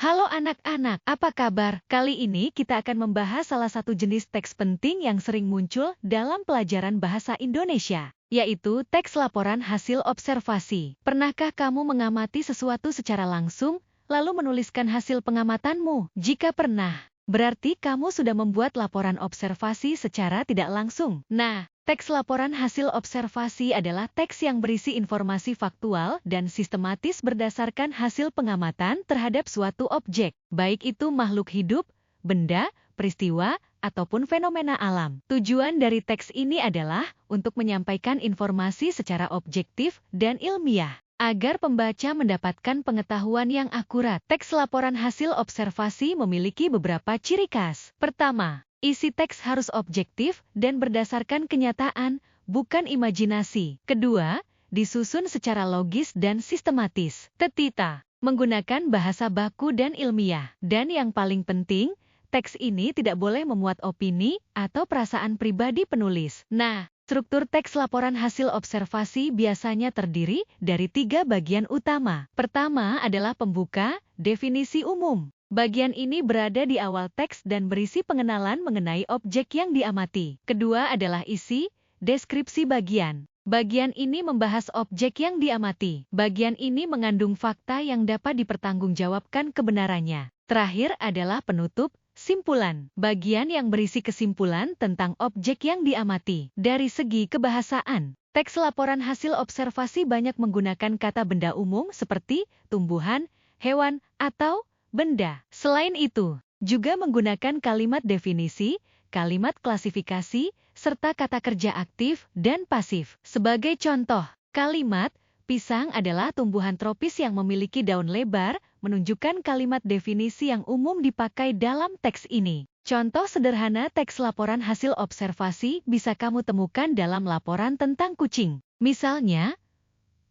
Halo anak-anak, apa kabar? Kali ini kita akan membahas salah satu jenis teks penting yang sering muncul dalam pelajaran bahasa Indonesia, yaitu teks laporan hasil observasi. Pernahkah kamu mengamati sesuatu secara langsung, lalu menuliskan hasil pengamatanmu? Jika pernah, berarti kamu sudah membuat laporan observasi secara tidak langsung. Nah, teks laporan hasil observasi adalah teks yang berisi informasi faktual dan sistematis berdasarkan hasil pengamatan terhadap suatu objek, baik itu makhluk hidup, benda, peristiwa, ataupun fenomena alam. Tujuan dari teks ini adalah untuk menyampaikan informasi secara objektif dan ilmiah, agar pembaca mendapatkan pengetahuan yang akurat. Teks laporan hasil observasi memiliki beberapa ciri khas. Pertama, isi teks harus objektif dan berdasarkan kenyataan, bukan imajinasi. Kedua, disusun secara logis dan sistematis. Ketiga, menggunakan bahasa baku dan ilmiah. Dan yang paling penting, teks ini tidak boleh memuat opini atau perasaan pribadi penulis. Nah, struktur teks laporan hasil observasi biasanya terdiri dari 3 bagian utama. Pertama adalah pembuka, definisi umum. Bagian ini berada di awal teks dan berisi pengenalan mengenai objek yang diamati. Kedua adalah isi, deskripsi bagian. Bagian ini membahas objek yang diamati. Bagian ini mengandung fakta yang dapat dipertanggungjawabkan kebenarannya. Terakhir adalah penutup, simpulan. Bagian yang berisi kesimpulan tentang objek yang diamati. Dari segi kebahasaan, teks laporan hasil observasi banyak menggunakan kata benda umum seperti tumbuhan, hewan, atau benda. Selain itu, juga menggunakan kalimat definisi, kalimat klasifikasi, serta kata kerja aktif dan pasif. Sebagai contoh, kalimat pisang adalah tumbuhan tropis yang memiliki daun lebar, menunjukkan kalimat definisi yang umum dipakai dalam teks ini. Contoh sederhana teks laporan hasil observasi bisa kamu temukan dalam laporan tentang kucing. Misalnya,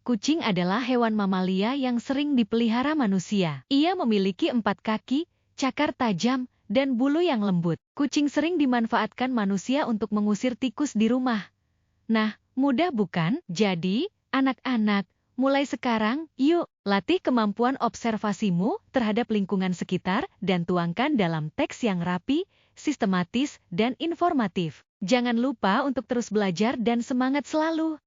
kucing adalah hewan mamalia yang sering dipelihara manusia. Ia memiliki 4 kaki, cakar tajam, dan bulu yang lembut. Kucing sering dimanfaatkan manusia untuk mengusir tikus di rumah. Nah, mudah bukan? Jadi, anak-anak, mulai sekarang, yuk, latih kemampuan observasimu terhadap lingkungan sekitar dan tuangkan dalam teks yang rapi, sistematis, dan informatif. Jangan lupa untuk terus belajar dan semangat selalu.